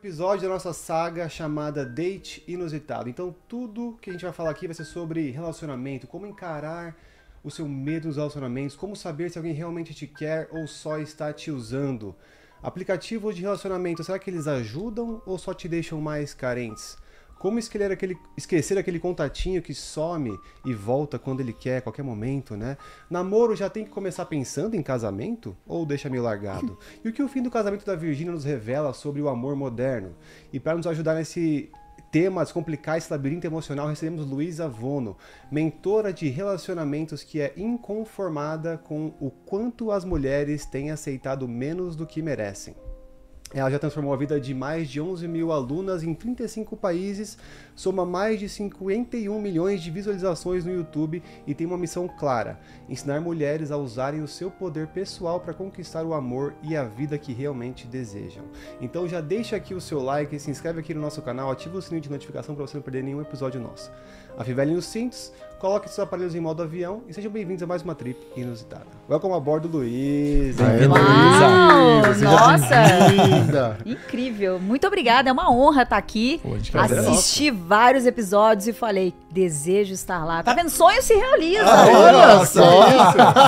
episódio da nossa saga chamada Date Inusitado. Então tudo que a gente vai falar aqui vai ser sobre relacionamento, como encarar o seu medo nos relacionamentos, como saber se alguém realmente te quer ou só está te usando. Aplicativos de relacionamento, será que eles ajudam ou só te deixam mais carentes? Como esquecer aquele contatinho que some e volta quando ele quer, a qualquer momento, né? Namoro já tem que começar pensando em casamento ou deixa meio largado? E o que o fim do casamento da Virgínia nos revela sobre o amor moderno? E para nos ajudar nesse tema, descomplicar esse labirinto emocional, recebemos Luísa Vono, mentora de relacionamentos que é inconformada com o quanto as mulheres têm aceitado menos do que merecem. Ela já transformou a vida de mais de 11 mil alunas em 35 países, soma mais de 51 milhões de visualizações no YouTube e tem uma missão clara: ensinar mulheres a usarem o seu poder pessoal para conquistar o amor e a vida que realmente desejam. Então já deixa aqui o seu like, se inscreve aqui no nosso canal, ativa o sininho de notificação para você não perder nenhum episódio nosso. Afivelem os cintos, coloque seus aparelhos em modo avião e sejam bem-vindos a mais uma trip inusitada. Welcome a bordo, Luísa. Nossa! Incrível. Muito obrigada. É uma honra estar aqui. Assisti vários episódios e falei, desejo estar lá. Tá vendo? Sonho se realiza. Olha só!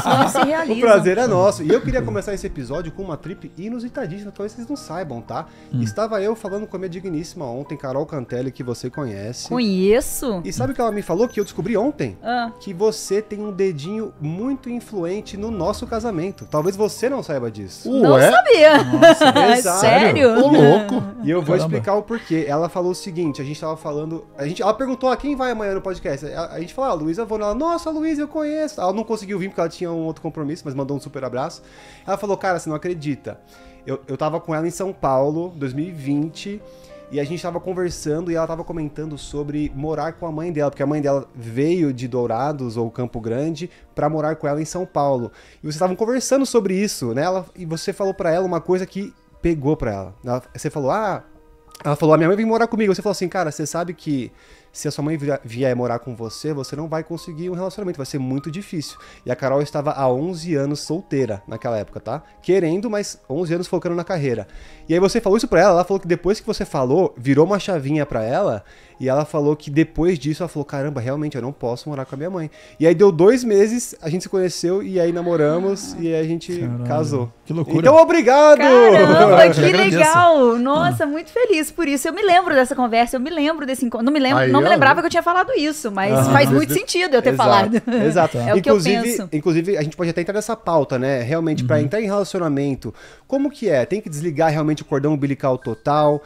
Sonho se realiza. O prazer é nosso. E eu queria começar esse episódio com uma trip inusitadíssima, talvez vocês não saibam, tá? Estava eu falando com a minha digníssima ontem, Carol Cantelli, que você conhece. Conheço. E sabe o que ela me falou? Que eu descobri ontem? Que você tem um dedinho muito influente no nosso casamento. Talvez você não saiba disso. Não sabia. Nossa, sério? Ô, louco. E eu vou explicar o porquê. Ela falou o seguinte, a gente tava falando... Ela perguntou, quem vai amanhã no podcast? A gente falou, Luísa Vono. Ela, nossa, Luísa, eu conheço. Ela não conseguiu vir porque ela tinha um outro compromisso, mas mandou um super abraço. Ela falou, cara, você não acredita. Eu tava com ela em São Paulo, 2020... E a gente tava conversando e ela tava comentando sobre morar com a mãe dela, porque a mãe dela veio de Dourados ou Campo Grande pra morar com ela em São Paulo. E vocês estavam conversando sobre isso, né? E você falou pra ela uma coisa que pegou pra ela. Você falou, ela falou, a minha mãe vem morar comigo. Você falou assim, cara, você sabe que se a sua mãe vier morar com você, você não vai conseguir um relacionamento, vai ser muito difícil. E a Carol estava há 11 anos solteira naquela época, tá? Querendo, mas 11 anos focando na carreira. E aí você falou isso pra ela falou que depois que você falou, virou uma chavinha pra ela, e ela falou que depois disso, ela falou, caramba, realmente, eu não posso morar com a minha mãe. E aí deu 2 meses, a gente se conheceu, e aí namoramos, e aí a gente casou. Que loucura. Então, obrigado! Caramba, que legal! Nossa, muito feliz por isso. Eu me lembro dessa conversa, eu me lembro desse encontro. Não me lembrava que eu tinha falado isso, mas faz muito sentido eu ter falado. Exato. É o que eu penso. Inclusive, a gente pode até entrar nessa pauta, né? Realmente, pra entrar em relacionamento, como que é? Tem que desligar realmente o cordão umbilical total?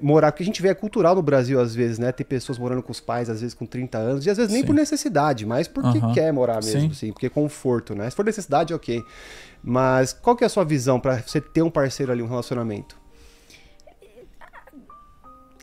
Morar, porque a gente vê, é cultural no Brasil às vezes, né? Ter pessoas morando com os pais, às vezes com 30 anos, e às vezes nem por necessidade, mas porque quer morar mesmo, assim, porque é conforto, né? Se for necessidade, ok. Mas qual que é a sua visão pra você ter um parceiro ali, um relacionamento?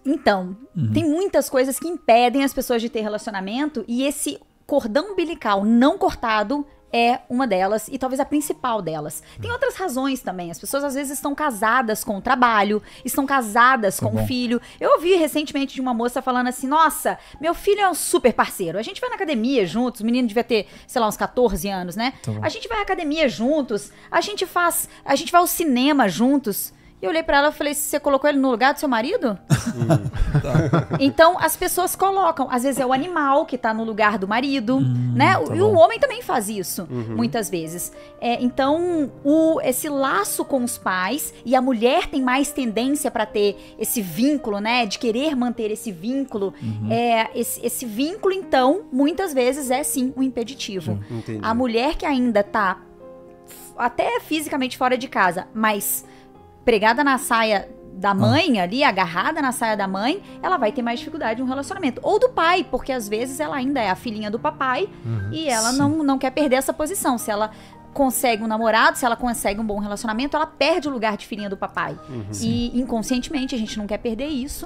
Então, tem muitas coisas que impedem as pessoas de ter relacionamento e esse cordão umbilical não cortado é uma delas e talvez a principal delas. Tem outras razões também. As pessoas às vezes estão casadas com o trabalho, estão casadas com o filho. Eu ouvi recentemente de uma moça falando assim, nossa, meu filho é um super parceiro. A gente vai na academia juntos, o menino devia ter, sei lá, uns 14 anos, né? A gente vai à academia juntos, a gente vai ao cinema juntos. E eu olhei pra ela e falei, você colocou ele no lugar do seu marido? Então, as pessoas colocam. Às vezes é o animal que tá no lugar do marido, né? E o homem também faz isso, muitas vezes. Então, esse laço com os pais, e a mulher tem mais tendência pra ter esse vínculo, né? De querer manter esse vínculo. Esse vínculo, então, muitas vezes é sim um impeditivo. A mulher que ainda tá até fisicamente fora de casa, mas pregada na saia da mãe ali, agarrada na saia da mãe, ela vai ter mais dificuldade no relacionamento. Ou do pai, porque às vezes ela ainda é a filhinha do papai e ela não quer perder essa posição. Se ela consegue um namorado, se ela consegue um bom relacionamento, ela perde o lugar de filhinha do papai. E inconscientemente a gente não quer perder isso.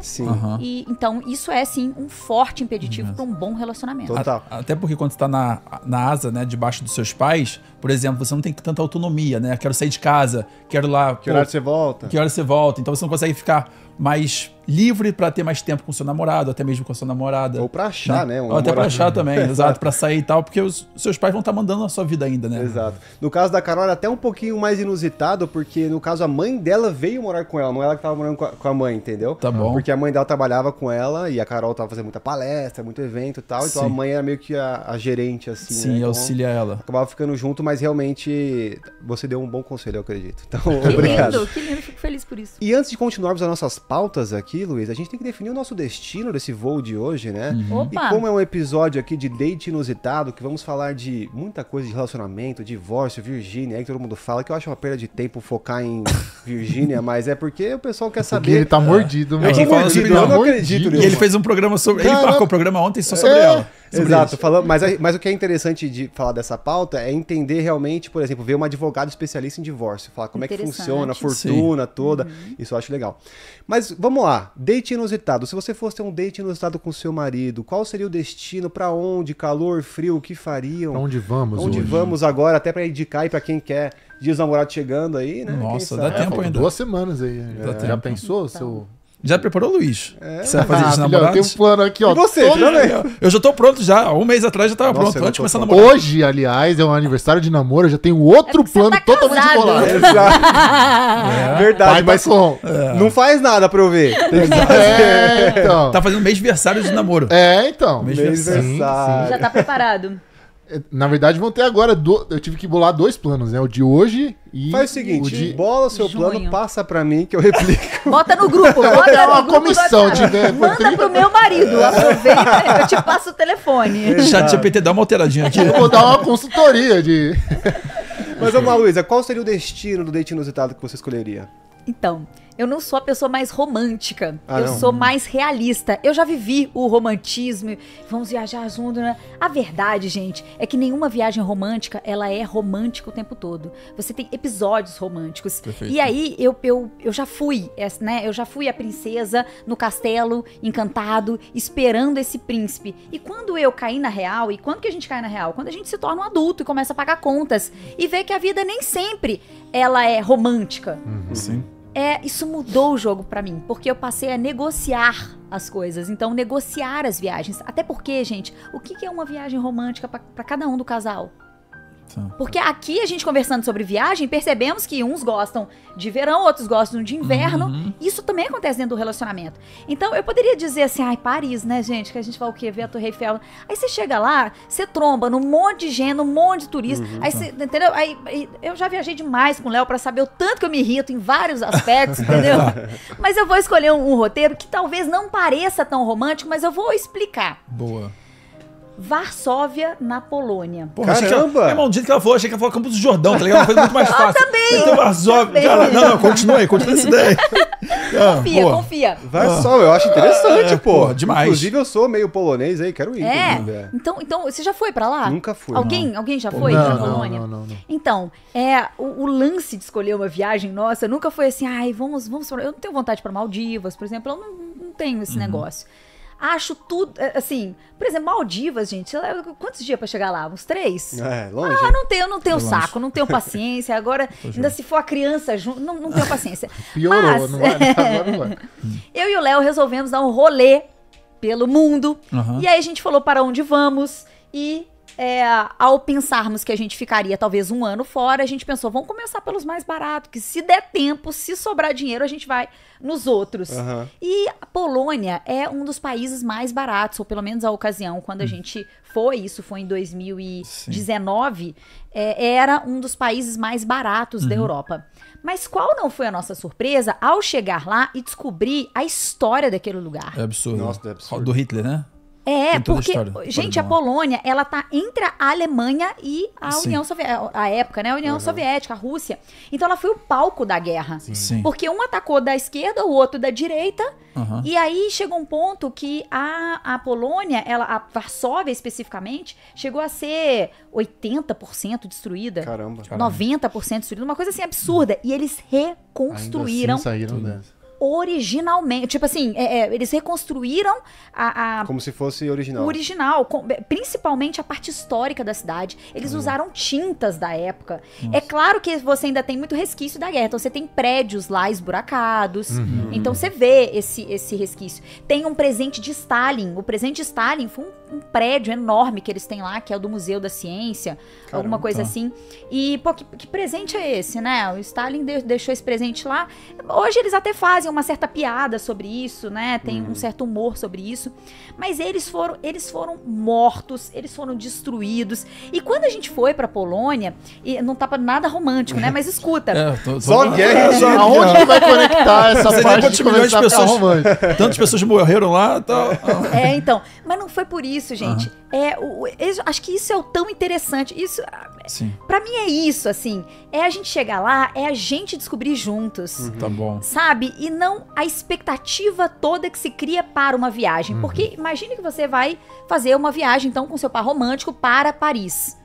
E então isso é sim um forte impeditivo para um bom relacionamento. Total. Até porque quando você tá na asa, né, debaixo dos seus pais, por exemplo, você não tem tanta autonomia, né? Quero sair de casa, quero lá... Que hora você volta? Que hora você volta? Então você não consegue ficar mais livre pra ter mais tempo com seu namorado, até mesmo com a sua namorada. Ou pra achar, né? Ou até pra achar também, exato, pra sair e tal, porque os seus pais vão estar mandando na sua vida ainda, né? Exato. No caso da Carol, era até um pouquinho mais inusitado, porque no caso a mãe dela veio morar com ela, não ela que tava morando com a mãe, entendeu? Tá bom. Porque a mãe dela trabalhava com ela e a Carol tava fazendo muita palestra, muito evento e tal, então Sim. a mãe era meio que a gerente, assim, Sim, né? Então, auxilia ela. acabava ficando junto, mas realmente você deu um bom conselho, eu acredito. Então, Que obrigado. lindo, que lindo, fico feliz por isso. E antes de continuarmos as nossas pautas aqui, Luiz, a gente tem que definir o nosso destino desse voo de hoje, né? Uhum. E Opa! como é um episódio aqui de date inusitado, que vamos falar de muita coisa de relacionamento, divórcio, Virgínia, aí que todo mundo fala, que eu acho uma perda de tempo focar em Virgínia, mas é porque o pessoal quer Porque saber. ele tá mordido, É mano. que fala sobre eu não não. acredito E nisso. ele fez um programa sobre. Ele Cara, marcou o programa ontem só sobre ela. Sobre Exato, isso. falando, mas o que é interessante de falar dessa pauta é entender realmente, por exemplo, ver uma advogada especialista em divórcio, falar como é que Interessante. funciona, a fortuna toda, isso eu acho legal. Mas vamos lá, date inusitado. Se você fosse ter um date inusitado com seu marido, qual seria o destino? Pra onde? Calor, frio, o que fariam? Pra onde vamos Onde hoje? vamos agora, até pra indicar e pra quem quer Dia dos Namorados chegando aí, né? Nossa, Quem dá sabe? tempo Faltam ainda. 2 semanas aí. Dá Já tempo. pensou, seu... Já preparou, Luiz? Que você vai fazer de filhão, eu namorados? tenho um plano aqui, ó. E você, todo- também? Eu já tô pronto já. Há um mês atrás já tava Nossa, pronto. eu não Antes de tô começar a pronto. namorar. Hoje, aliás, é um aniversário de namoro, eu já tenho outro É porque você plano tá totalmente casado. bolado. Exato. Verdade, Pai mas tá com... não faz nada pra eu ver. Então. Tá fazendo mês aniversário de namoro. Então. Mês Mês aniversário. aniversário. Já tá preparado. Na verdade, vão ter agora... Eu tive que bolar 2 planos, né? O de hoje e Faz o seguinte, o de... bola o seu junho. plano, passa pra mim que eu replico. Bota no grupo, bota É uma no grupo do comissão WhatsApp. de- Manda pro meu marido, aproveita, eu te passo o telefone. Chat GPT, dá uma alteradinha aqui. Eu vou dar uma consultoria de... Mas vamos lá, Luísa, qual seria o destino do date inusitado que você escolheria? Então, eu não sou a pessoa mais romântica. Ah, eu não? sou mais realista. Eu já vivi o romantismo. Vamos viajar junto, né? A verdade, gente, é que nenhuma viagem romântica, ela é romântica o tempo todo. Você tem episódios românticos. Perfeito. E aí, eu já fui, né? Eu já fui a princesa no castelo, encantado, esperando esse príncipe. E quando eu caí na real, e quando que a gente cai na real? Quando a gente se torna um adulto e começa a pagar contas. E vê que a vida nem sempre ela é romântica. Sim. Isso mudou o jogo pra mim, porque eu passei a negociar as coisas. Então, negociar as viagens. Até porque, gente, o que é uma viagem romântica pra cada um do casal? Tá. Porque aqui, a gente conversando sobre viagem, percebemos que uns gostam de verão, outros gostam de inverno. Isso também acontece dentro do relacionamento. Então, eu poderia dizer assim, ai, Paris, né, gente? Que a gente vai o quê? Ver a Torre Eiffel. Aí você chega lá, você tromba num monte de gente, num monte de turista. Aí você, entendeu? Aí eu já viajei demais com o Léo pra saber o tanto que eu me irrito em vários aspectos, entendeu? Mas eu vou escolher um roteiro que talvez não pareça tão romântico, mas eu vou explicar. Boa. Varsóvia, na Polônia. Porra, achei que Caramba! ela, do jeito que ela falou, achei que ela falou Campos do Jordão, tá ligado? Uma coisa muito mais fácil. Então, também. Cara, não, continua essa ideia. Confia, boa. confia. Vai só, eu acho interessante, pô. Pô, demais. Inclusive, eu sou meio polonês aí, quero ir. inclusive, Então, você já foi pra lá? Nunca fui. Alguém já foi pra Não, Polônia? não. Então, o lance de escolher uma viagem nossa nunca foi assim, ai, vamos pra... Eu não tenho vontade pra Maldivas, por exemplo, eu não tenho esse negócio. Acho tudo, assim, por exemplo, Maldivas, gente, quantos dias pra chegar lá? Uns 3? longe. Eu não tenho saco, não tenho paciência. Agora, ainda se for a criança junto, não tenho paciência. Piorou, Mas, não vai, agora não vai. eu e o Léo resolvemos dar um rolê pelo mundo. Aham. E aí a gente falou para onde vamos. E ao pensarmos que a gente ficaria talvez 1 ano fora, a gente pensou, vamos começar pelos mais baratos, que se der tempo, se sobrar dinheiro, a gente vai nos outros. Aham. E a Polônia é um dos países mais baratos, ou pelo menos a ocasião, quando a gente foi, isso foi em 2019, era um dos países mais baratos da Europa. Mas qual não foi a nossa surpresa ao chegar lá e descobrir a história daquele lugar? É absurdo. Nossa, é absurdo. Do Hitler, né? Tem toda a Porque, história. gente, a Pode Polônia, ela tá entre a Alemanha e a Sim. União Soviética, a época, né? A União Soviética, a Rússia. Então ela foi o palco da guerra. Sim. Porque um atacou da esquerda, o outro da direita. Aham. E aí chegou um ponto que a Polônia, a Varsóvia especificamente, chegou a ser 80% destruída. Caramba. 90% destruída, uma coisa assim absurda. E eles reconstruíram Ainda assim saíram dessa. originalmente. Tipo assim, eles reconstruíram Como se fosse original. o original, principalmente a parte histórica da cidade. Eles usaram tintas da época. É claro que você ainda tem muito resquício da guerra. Então você tem prédios lá esburacados. Então você vê esse resquício. Tem um presente de Stalin. O presente de Stalin foi um prédio enorme que eles têm lá, que é o do Museu da Ciência. Alguma coisa assim. E, pô, que presente é esse, né? O Stalin deixou esse presente lá. Hoje eles até fazem uma certa piada sobre isso, né? Tem um certo humor sobre isso. Mas eles foram mortos, eles foram destruídos. E quando a gente foi pra Polônia, e não tá nada romântico, né? Mas escuta. Só guerra. Aonde que vai conectar essa Você parte quantos de milhões de começar a ficar pessoas, romântico? tantas pessoas morreram lá, tal. Então. Mas não foi por isso, gente. Acho que isso é o tão interessante. Isso, Sim. pra mim é isso, assim. É a gente chegar lá, é a gente descobrir juntos. Tá bom. Sabe? E não a expectativa toda que se cria para uma viagem. Porque imagine que você vai fazer uma viagem, então, com seu par romântico para Paris.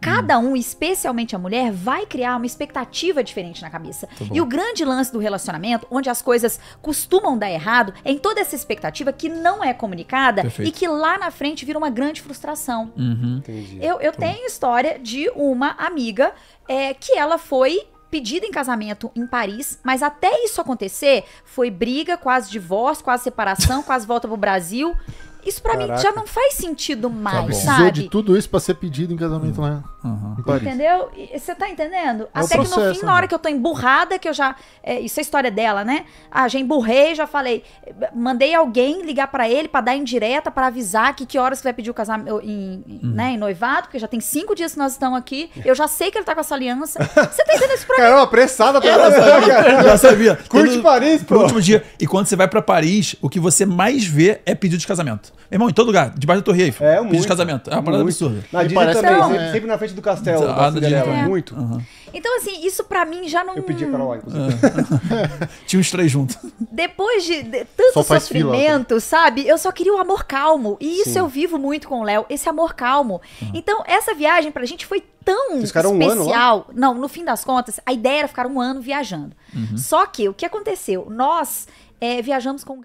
Cada um, especialmente a mulher, vai criar uma expectativa diferente na cabeça. E o grande lance do relacionamento, onde as coisas costumam dar errado, é em toda essa expectativa que não é comunicada. Perfeito. E que lá na frente vira uma grande frustração. Entendi. Eu tenho história de uma amiga que ela foi pedida em casamento em Paris, mas até isso acontecer, foi briga, quase divórcio, quase separação, quase volta pro Brasil. Isso pra mim já não faz sentido mais, Precisou sabe? de tudo isso pra ser pedido em casamento lá em Paris. Entendeu? Você tá entendendo? É o Até que no processo, fim, na hora né? que eu tô emburrada, que eu já... isso é a história dela, né? Já emburrei, já falei... Mandei alguém ligar pra ele pra dar indireta, pra avisar que horas que vai pedir o casamento em noivado, porque já tem 5 dias que nós estamos aqui. Eu já sei que ele tá com essa aliança. Você tá entendendo isso pra mim? Caramba, apressada pra lançar, cara. Já sabia. Curte Paris, pô. No último dia. E quando você vai pra Paris, o que você mais vê é pedido de casamento. Irmão, em todo lugar, debaixo da Torre Eiffel. É, pedido muito. de casamento. É uma parada absurda. Na Disney parece também, que não, sempre na frente do castelo. Ah, da na Cinderela, Disney. muito. Então, assim, isso pra mim já não... Eu pedi a Carol lá, inclusive. Tinha uns 3 juntos. Depois de tanto Só faz fila, sofrimento, sabe? Eu só queria o amor calmo. E isso Sim. eu vivo muito com o Léo, esse amor calmo. Então, essa viagem pra gente foi tão Vocês ficaram um ano lá? especial. Não, no fim das contas, a ideia era ficar um ano viajando. Só que, o que aconteceu? Nós viajamos com